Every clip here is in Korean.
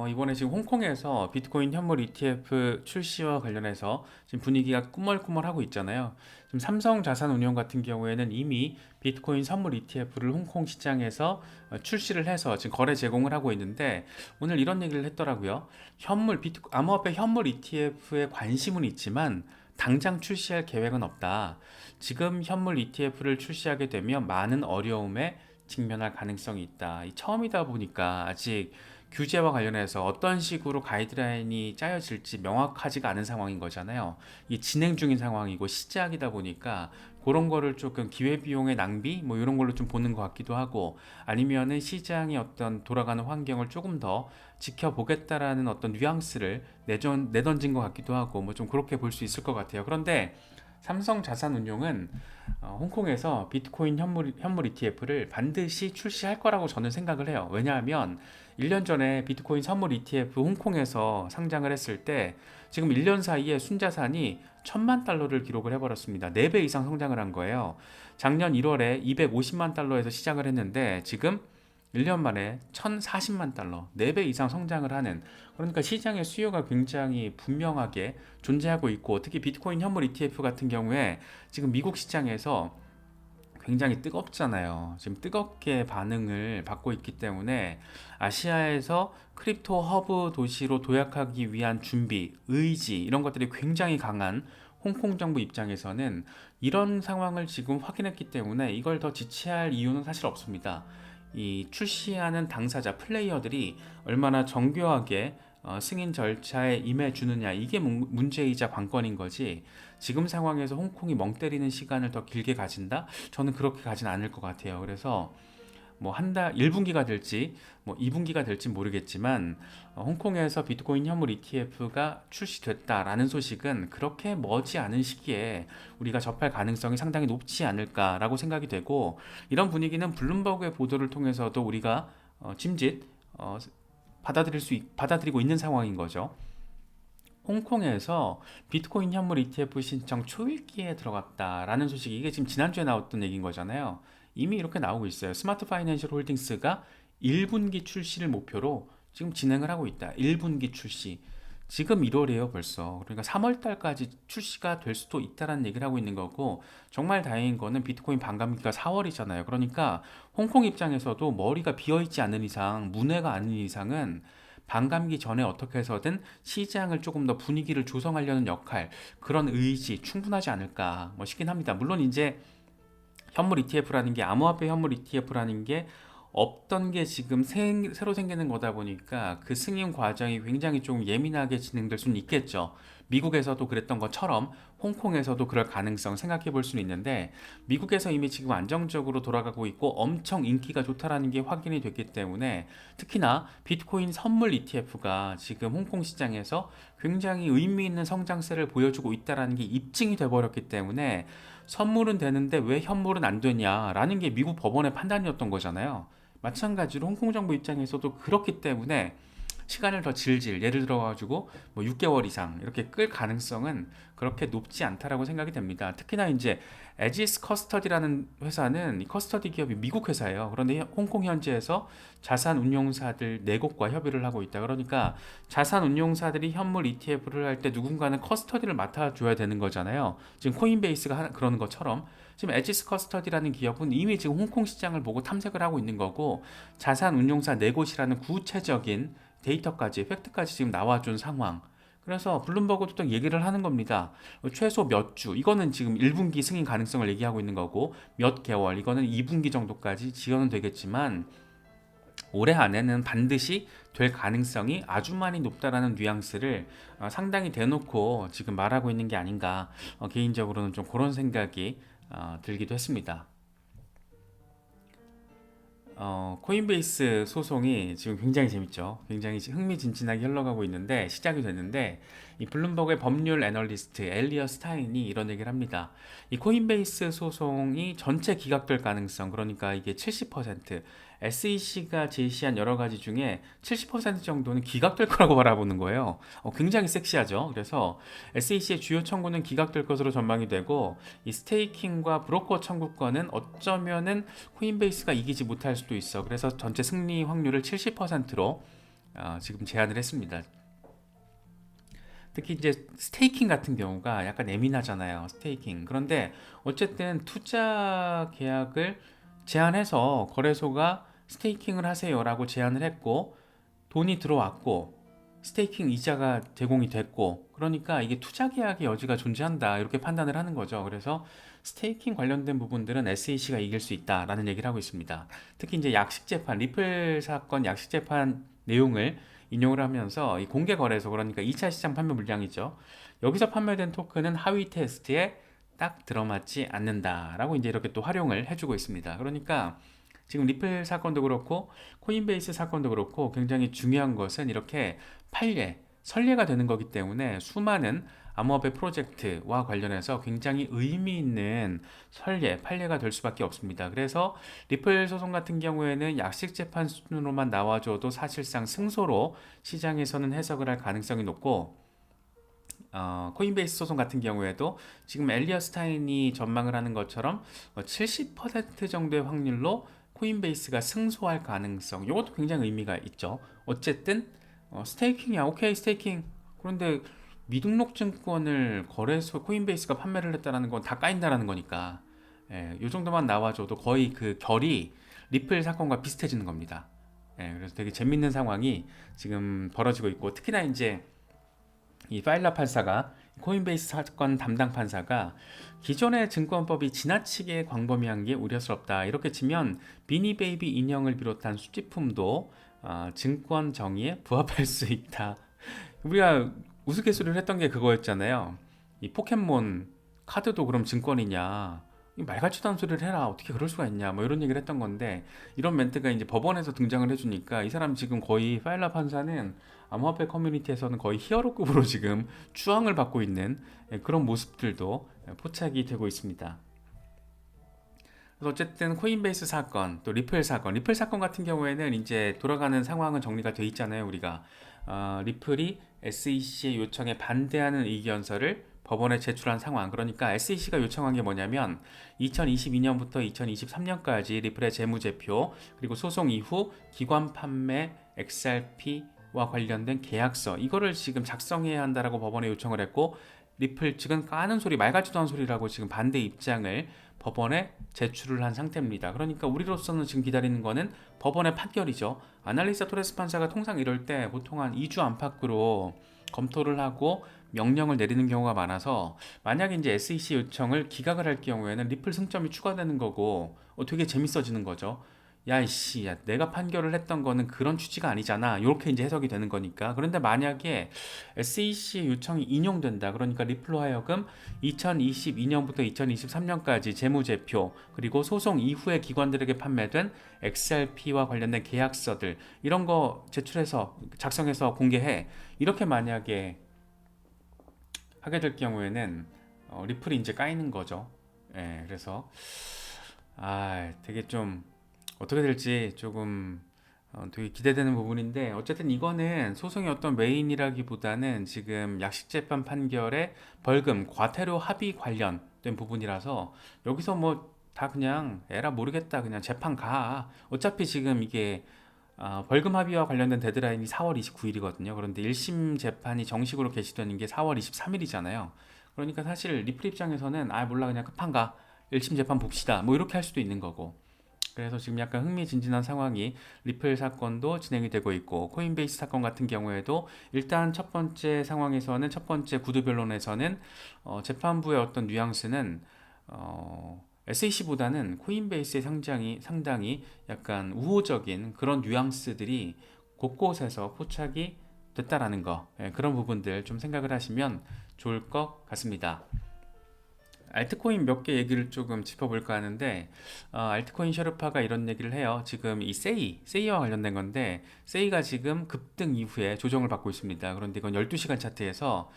이번에 지금 홍콩에서 비트코인 현물 ETF 출시와 관련해서 지금 분위기가 꾸멀꾸멀하고 있잖아요. 지금 삼성자산운용 같은 경우에는 이미 비트코인 선물 ETF를 홍콩 시장에서 출시를 해서 지금 거래 제공을 하고 있는데 오늘 이런 얘기를 했더라고요. 암호화폐 현물 ETF에 관심은 있지만 당장 출시할 계획은 없다. 지금 현물 ETF를 출시하게 되면 많은 어려움에 직면할 가능성이 있다. 이 처음이다 보니까 아직 규제와 관련해서 어떤 식으로 가이드라인이 짜여질지 명확하지가 않은 상황인 거잖아요. 이 진행 중인 상황이고 시작이다 보니까 그런 거를 조금 기회비용의 낭비 뭐 이런 걸로 좀 보는 것 같기도 하고 아니면은 시장의 어떤 돌아가는 환경을 조금 더 지켜보겠다라는 어떤 뉘앙스를 내던진 것 같기도 하고 뭐 좀 그렇게 볼 수 있을 것 같아요. 그런데 삼성자산운용은 홍콩에서 비트코인 현물 ETF를 반드시 출시할 거라고 저는 생각을 해요. 왜냐하면 1년 전에 비트코인 선물 ETF 홍콩에서 상장을 했을 때 지금 1년 사이에 순자산이 1000만 달러를 기록을 해버렸습니다. 4배 이상 성장을 한 거예요. 작년 1월에 250만 달러에서 시작을 했는데 지금 1년 만에 1040만 달러, 4배 이상 성장을 하는 그러니까 시장의 수요가 굉장히 분명하게 존재하고 있고 특히 비트코인 현물 ETF 같은 경우에 지금 미국 시장에서 굉장히 뜨겁잖아요. 지금 뜨겁게 반응을 받고 있기 때문에 아시아에서 크립토 허브 도시로 도약하기 위한 준비, 의지 이런 것들이 굉장히 강한 홍콩 정부 입장에서는 이런 상황을 지금 확인했기 때문에 이걸 더 지체할 이유는 사실 없습니다. 이 출시하는 당사자 플레이어들이 얼마나 정교하게 승인 절차에 임해주느냐 이게 문제이자 관건인 거지 지금 상황에서 홍콩이 멍 때리는 시간을 더 길게 가진다? 저는 그렇게 가진 않을 것 같아요. 그래서 뭐 한 달, 1분기가 될지 뭐 2분기가 될지 모르겠지만 홍콩에서 비트코인 현물 ETF가 출시됐다라는 소식은 그렇게 머지 않은 시기에 우리가 접할 가능성이 상당히 높지 않을까라고 생각이 되고 이런 분위기는 블룸버그의 보도를 통해서도 우리가 짐짓 받아들이고 있는 상황인 거죠. 홍콩에서 비트코인 현물 ETF 신청 초읽기에 들어갔다라는 소식이 이게 지금 지난주에 나왔던 얘기인 거잖아요. 이미 이렇게 나오고 있어요. 스마트 파이낸셜 홀딩스가 1분기 출시를 목표로 지금 진행을 하고 있다. 1분기 출시. 지금 1월이에요, 벌써. 그러니까 3월 달까지 출시가 될 수도 있다라는 얘기를 하고 있는 거고 정말 다행인 거는 비트코인 반감기가 4월이잖아요. 그러니까 홍콩 입장에서도 머리가 비어 있지 않는 이상, 문외가 아닌 이상은 반감기 전에 어떻게 해서든 시장을 조금 더 분위기를 조성하려는 역할, 그런 의지 충분하지 않을까 뭐 싶긴 합니다. 물론 이제 현물 ETF라는 게 암호화폐 현물 ETF라는 게 없던 게 지금 새로 생기는 거다 보니까 그 승인 과정이 굉장히 좀 예민하게 진행될 수는 있겠죠. 미국에서도 그랬던 것처럼 홍콩에서도 그럴 가능성 생각해 볼 수는 있는데 미국에서 이미 지금 안정적으로 돌아가고 있고 엄청 인기가 좋다라는 게 확인이 됐기 때문에 특히나 비트코인 선물 ETF가 지금 홍콩 시장에서 굉장히 의미 있는 성장세를 보여주고 있다라는 게 입증이 돼 버렸기 때문에 선물은 되는데 왜 현물은 안 되냐라는 게 미국 법원의 판단이었던 거잖아요. 마찬가지로 홍콩 정부 입장에서도 그렇기 때문에 시간을 더 질질 예를 들어 가지고 뭐 6개월 이상 이렇게 끌 가능성은 그렇게 높지 않다라고 생각이 됩니다. 특히나 이제 에지스 커스터디라는 회사는 이 커스터디 기업이 미국 회사예요. 그런데 홍콩 현지에서 자산 운용사들 4곳과 협의를 하고 있다. 그러니까 자산 운용사들이 현물 ETF를 할 때 누군가는 커스터디를 맡아줘야 되는 거잖아요. 지금 코인베이스가 그러는 것처럼 지금 에지스 커스터디라는 기업은 이미 지금 홍콩 시장을 보고 탐색을 하고 있는 거고 자산 운용사 4곳이라는 구체적인 데이터까지 팩트까지 지금 나와준 상황. 그래서 블룸버그도 또 얘기를 하는 겁니다. 최소 몇 주, 이거는 지금 1분기 승인 가능성을 얘기하고 있는 거고 몇 개월, 이거는 2분기 정도까지 지연은 되겠지만 올해 안에는 반드시 될 가능성이 아주 많이 높다라는 뉘앙스를 상당히 대놓고 지금 말하고 있는 게 아닌가 개인적으로는 좀 그런 생각이 들기도 했습니다. 코인베이스 소송이 지금 굉장히 재밌죠. 굉장히 흥미진진하게 흘러가고 있는데 시작이 됐는데 이 블룸버그의 법률 애널리스트 엘리어 스타인이 이런 얘기를 합니다. 이 코인베이스 소송이 전체 기각될 가능성 그러니까 이게 70% SEC가 제시한 여러 가지 중에 70% 정도는 기각될 거라고 바라보는 거예요. 굉장히 섹시하죠. 그래서 SEC의 주요 청구는 기각될 것으로 전망이 되고 이 스테이킹과 브로커 청구권은 어쩌면은 코인베이스가 이기지 못할 수도 있어. 그래서 전체 승리 확률을 70%로 지금 제안을 했습니다. 특히 이제 스테이킹 같은 경우가 약간 예민하잖아요. 스테이킹. 그런데 어쨌든 투자 계약을 제안해서 거래소가 스테이킹을 하세요라고 제안을 했고 돈이 들어왔고 스테이킹 이자가 제공이 됐고 그러니까 이게 투자 계약의 여지가 존재한다 이렇게 판단을 하는 거죠. 그래서 스테이킹 관련된 부분들은 SEC가 이길 수 있다라는 얘기를 하고 있습니다. 특히 이제 약식 재판 리플 사건 약식 재판 내용을 인용을 하면서 이 공개 거래소 그러니까 2차 시장 판매 물량이죠. 여기서 판매된 토큰은 하위 테스트에 딱 들어맞지 않는다라고 이제 이렇게 또 활용을 해주고 있습니다. 그러니까 지금 리플 사건도 그렇고 코인베이스 사건도 그렇고 굉장히 중요한 것은 이렇게 판례, 선례가 되는 거기 때문에 수많은 암호화폐 프로젝트와 관련해서 굉장히 의미 있는 선례, 판례가 될 수밖에 없습니다. 그래서 리플 소송 같은 경우에는 약식 재판 수준으로만 나와줘도 사실상 승소로 시장에서는 해석을 할 가능성이 높고 코인베이스 소송 같은 경우에도 지금 엘리어 스타인이 전망을 하는 것처럼 70% 정도의 확률로 코인베이스가 승소할 가능성 이것도 굉장히 의미가 있죠. 어쨌든 스테이킹이야. 오케이 스테이킹. 그런데 미등록 증권을 거래소 코인베이스가 판매를 했다는 건 다 까인다라는 거니까 이 정도만 나와줘도 거의 그 결이 리플 사건과 비슷해지는 겁니다. 그래서 되게 재밌는 상황이 지금 벌어지고 있고 특히나 이제 이 파일라 판사가 코인베이스 사건 담당 판사가 기존의 증권법이 지나치게 광범위한 게 우려스럽다 이렇게 치면 비니베이비 인형을 비롯한 수집품도 증권 정의에 부합할 수 있다. 우리가 우스갯소리를 했던 게 그거였잖아요. 이 포켓몬 카드도 그럼 증권이냐? 말 같지도 않은 소리를 해라. 어떻게 그럴 수가 있냐? 뭐 이런 얘기를 했던 건데 이런 멘트가 이제 법원에서 등장을 해주니까 이 사람 지금 거의 파일라 판사는 암호화폐 커뮤니티에서는 거의 히어로급으로 지금 추앙을 받고 있는 그런 모습들도 포착이 되고 있습니다. 그래서 어쨌든 코인베이스 사건, 또 리플 사건 같은 경우에는 이제 돌아가는 상황은 정리가 돼 있잖아요. 우리가 리플이 SEC의 요청에 반대하는 의견서를 법원에 제출한 상황. 그러니까 SEC가 요청한 게 뭐냐면 2022년부터 2023년까지 리플의 재무제표 그리고 소송 이후 기관 판매 XRP와 관련된 계약서 이거를 지금 작성해야 한다라고 법원에 요청을 했고 리플 측은 까는 소리 말 같지도 않은 소리라고 지금 반대 입장을 법원에 제출을 한 상태입니다. 그러니까 우리로서는 지금 기다리는 거는 법원의 판결이죠. 아날리사 토레스 판사가 통상 이럴 때 보통 한 2주 안팎으로 검토를 하고 명령을 내리는 경우가 많아서 만약에 이제 SEC 요청을 기각을 할 경우에는 리플 승점이 추가되는 거고 되게 재밌어지는 거죠. 야 이씨 야 내가 판결을 했던 거는 그런 취지가 아니잖아 이렇게 이제 해석이 되는 거니까. 그런데 만약에 SEC 요청이 인용된다 그러니까 리플로 하여금 2022년부터 2023년까지 재무제표 그리고 소송 이후에 기관들에게 판매된 XRP와 관련된 계약서들 이런 거 제출해서 작성해서 공개해 이렇게 만약에 하게 될 경우에는 리플이 이제 까이는 거죠. 그래서 되게 좀 어떻게 될지 조금 되게 기대되는 부분인데 어쨌든 이거는 소송의 어떤 메인이라기보다는 지금 약식재판 판결의 벌금, 과태료 합의 관련된 부분이라서 여기서 뭐 다 그냥 에라 모르겠다 그냥 재판 가. 어차피 지금 이게 벌금 합의와 관련된 데드라인이 4월 29일이거든요. 그런데 1심 재판이 정식으로 개시되는 게 4월 23일이잖아요. 그러니까 사실 리플 입장에서는 몰라 그냥 급한가 1심 재판 봅시다 뭐 이렇게 할 수도 있는 거고 그래서 지금 약간 흥미진진한 상황이 리플 사건도 진행이 되고 있고 코인베이스 사건 같은 경우에도 일단 첫 번째 상황에서는 첫 번째 구두 변론에서는 재판부의 어떤 뉘앙스는 SEC보다는 코인베이스의 상당히 약간 우호적인 그런 뉘앙스들이 곳곳에서 포착이 됐다라는 거 그런 부분들 좀 생각을 하시면 좋을 것 같습니다. 알트코인 몇 개 얘기를 조금 짚어볼까 하는데 알트코인 셔르파가 이런 얘기를 해요. 지금 이 세이와 관련된 건데 세이가 지금 급등 이후에 조정을 받고 있습니다. 그런데 이건 12시간 차트에서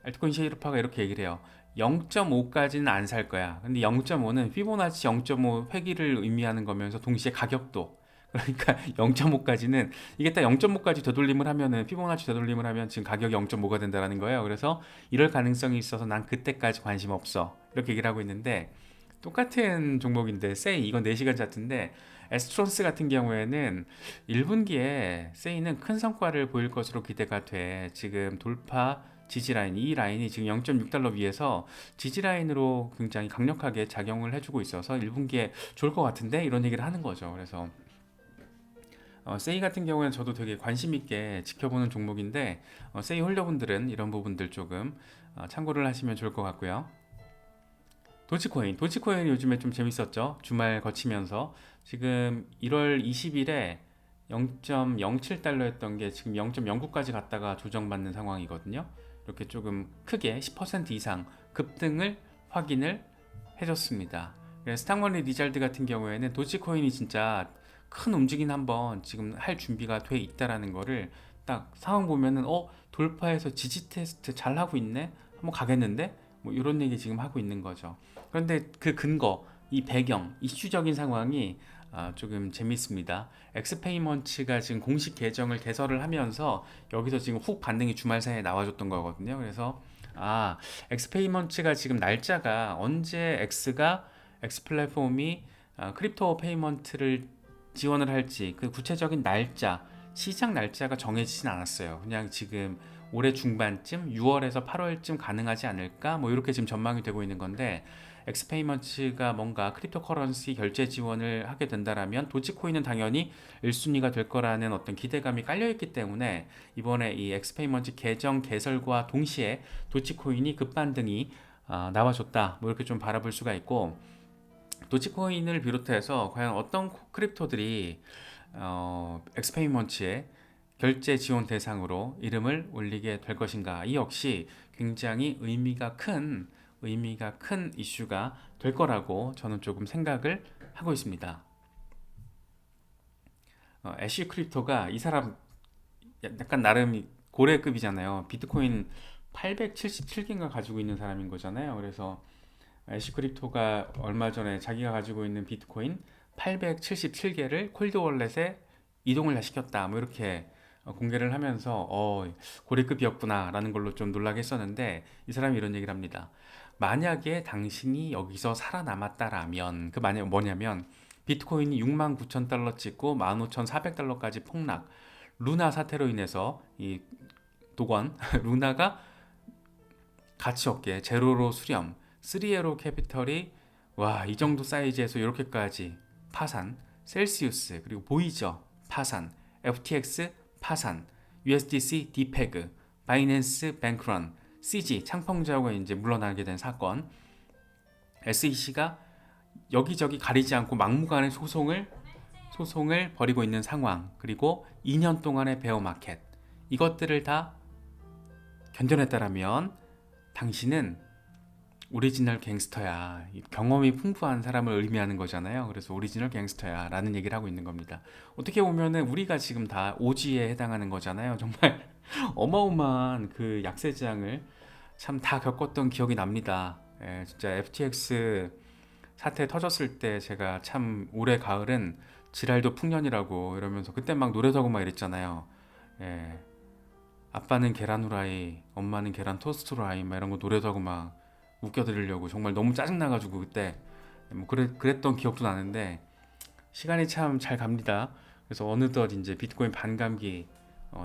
알트코인 셔르파가 이렇게 얘기를 해요. 0.5까지는 안 살 거야. 근데 0.5는 피보나치 0.5 회귀를 의미하는 거면서 동시에 가격도 그러니까 0.5까지는 이게 딱 0.5까지 되돌림을 하면은 피보나치 되돌림을 하면 지금 가격이 0.5가 된다는 거예요. 그래서 이럴 가능성이 있어서 난 그때까지 관심 없어. 이렇게 얘기를 하고 있는데 똑같은 종목인데 세이 이건 4시간 차트인데 에스트론스 같은 경우에는 1분기에 세이는 큰 성과를 보일 것으로 기대가 돼. 지금 돌파 지지 라인, 이 라인이 지금 0.6달러 위에서 지지 라인으로 굉장히 강력하게 작용을 해주고 있어서 1분기에 좋을 것 같은데 이런 얘기를 하는 거죠. 그래서 세이 같은 경우에는 저도 되게 관심 있게 지켜보는 종목인데 세이 홀더분들은 이런 부분들 조금 참고를 하시면 좋을 것 같고요. 도치코인 요즘에 좀 재밌었죠. 주말 거치면서 지금 1월 20일에 0.07달러였던 게 지금 0.09까지 갔다가 조정받는 상황이거든요. 이렇게 조금 크게 10% 이상 급등을 확인을 해줬습니다. 스탕머니 리잘드 같은 경우에는 도치코인이 진짜 큰 움직임 한번 지금 할 준비가 돼 있다라는 거를 딱 상황 보면은 돌파해서 지지 테스트 잘 하고 있네, 한번 가겠는데 뭐 이런 얘기 지금 하고 있는 거죠. 그런데 그 근거, 이 배경, 이슈적인 상황이 조금 재밌습니다. 엑스페이먼츠가 지금 공식 계정을 개설을 하면서 여기서 지금 훅 반등이 주말 사이에 나와줬던 거거든요. 그래서 엑스페이먼츠가 지금 날짜가 언제 엑스 플랫폼이 크립토 페이먼트를 지원을 할지 그 구체적인 날짜, 시작 날짜가 정해지진 않았어요. 그냥 지금 올해 중반쯤 6월에서 8월쯤 가능하지 않을까 뭐 이렇게 지금 전망이 되고 있는 건데, 엑스페이먼츠가 뭔가 크립토 커런시 결제 지원을 하게 된다라면 도치코인은 당연히 1순위가 될 거라는 어떤 기대감이 깔려 있기 때문에 이번에 이 엑스페이먼츠 계정 개설과 동시에 도치코인이 급반등이 나와줬다 뭐 이렇게 좀 바라볼 수가 있고, 도치코인을 비롯해서 과연 어떤 크립토들이 엑스페이먼츠의 결제 지원 대상으로 이름을 올리게 될 것인가, 이 역시 굉장히 의미가 큰 이슈가 될 거라고 저는 조금 생각을 하고 있습니다. 애쉬 크립토가 이 사람 약간 나름 고래급이잖아요. 비트코인 877개인가 가지고 있는 사람인 거잖아요. 그래서 애쉬 크립토가 얼마 전에 자기가 가지고 있는 비트코인 877개를 콜드월렛에 이동을 시켰다 뭐 이렇게 공개를 하면서 고래급이었구나 라는 걸로 좀 놀라게 했었는데, 이 사람이 이런 얘기를 합니다. 만약에 당신이 여기서 살아남았다라면, 그 만약 뭐냐면 비트코인이 69,000달러 찍고 15,400달러까지 폭락, 루나 사태로 인해서 이 도건 루나가 가치 없게 제로로 수렴, 3에로 캐피털이 이 정도 사이즈에서 이렇게까지 파산, 셀시우스 그리고 보이저 파산, FTX 파산, USDC 디페그, 바이낸스 뱅크런, CG 창펑즈하고 이제 물러나게 된 사건, SEC가 여기저기 가리지 않고 막무가내 소송을 벌이고 있는 상황, 그리고 2년 동안의 베어 마켓, 이것들을 다 견뎌냈다라면 당신은 오리지널 갱스터야. 경험이 풍부한 사람을 의미하는 거잖아요. 그래서 오리지널 갱스터야 라는 얘기를 하고 있는 겁니다. 어떻게 보면은 우리가 지금 다 오지에 해당하는 거잖아요. 정말 어마어마한 그 약세장을 참 다 겪었던 기억이 납니다. 진짜 FTX 사태 터졌을 때 제가 참 올해 가을은 지랄도 풍년이라고 이러면서 그때 막 노래 서고 막 이랬잖아요. 예, 아빠는 계란 후라이, 엄마는 계란 토스트 후라이 막 이런 거 노래 서고 막 웃겨드리려고 정말 너무 짜증나가지고 그때 뭐 그랬던 기억도 나는데, 시간이 참 잘 갑니다. 그래서 어느덧 이제 비트코인 반감기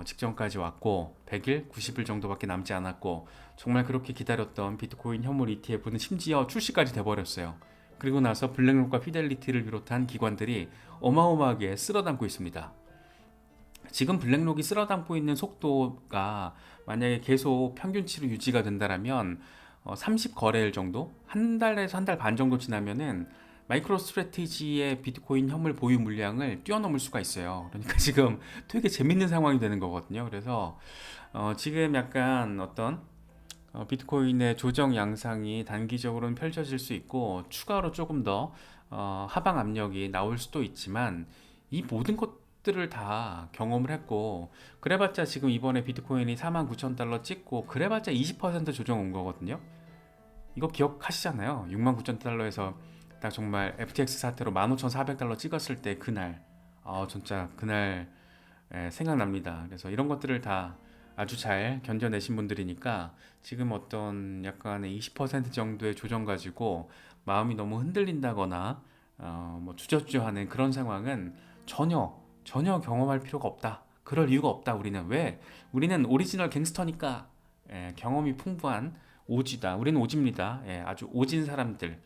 직전까지 왔고 100일, 90일 정도밖에 남지 않았고, 정말 그렇게 기다렸던 비트코인 현물 ETF는 심지어 출시까지 돼버렸어요. 그리고 나서 블랙록과 피델리티를 비롯한 기관들이 어마어마하게 쓸어담고 있습니다. 지금 블랙록이 쓸어담고 있는 속도가 만약에 계속 평균치로 유지가 된다면 30거래일 정도? 한 달에서 한 달 반 정도 지나면은 마이크로 스트래티지의 비트코인 현물 보유 물량을 뛰어넘을 수가 있어요. 그러니까 지금 되게 재밌는 상황이 되는 거거든요. 그래서 지금 약간 어떤 비트코인의 조정 양상이 단기적으로는 펼쳐질 수 있고 추가로 조금 더 하방 압력이 나올 수도 있지만, 이 모든 것들을 다 경험을 했고, 그래봤자 지금 이번에 비트코인이 49,000달러 찍고 그래봤자 20% 조정 온 거거든요. 이거 기억하시잖아요. 69,000달러에서 딱 정말 FTX 사태로 15,400달러 찍었을 때 그날, 진짜 그날 생각납니다. 그래서 이런 것들을 다 아주 잘 견뎌내신 분들이니까 지금 어떤 약간의 20% 정도의 조정 가지고 마음이 너무 흔들린다거나 뭐 주저주저하는 그런 상황은 전혀 경험할 필요가 없다. 그럴 이유가 없다. 우리는 오리지널 갱스터니까. 경험이 풍부한 오지다. 우리는 오지입니다. 아주 오진 사람들.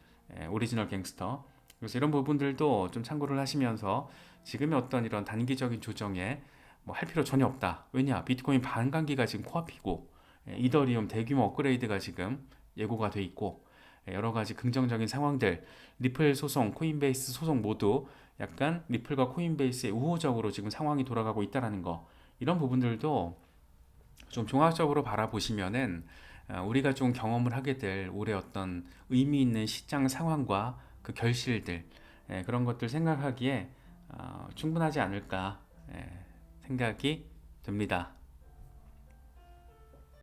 오리지널 갱스터. 그래서 이런 부분들도 좀 참고를 하시면서 지금의 어떤 이런 단기적인 조정에 뭐 할 필요 전혀 없다. 왜냐? 비트코인 반감기가 지금 코앞이고 이더리움 대규모 업그레이드가 지금 예고가 돼 있고 여러 가지 긍정적인 상황들, 리플 소송, 코인베이스 소송 모두 약간 리플과 코인베이스의 우호적으로 지금 상황이 돌아가고 있다라는 거, 이런 부분들도 좀 종합적으로 바라보시면은 우리가 좀 경험을 하게 될 올해 어떤 의미 있는 시장 상황과 그 결실들, 그런 것들 생각하기에 충분하지 않을까 생각이 듭니다.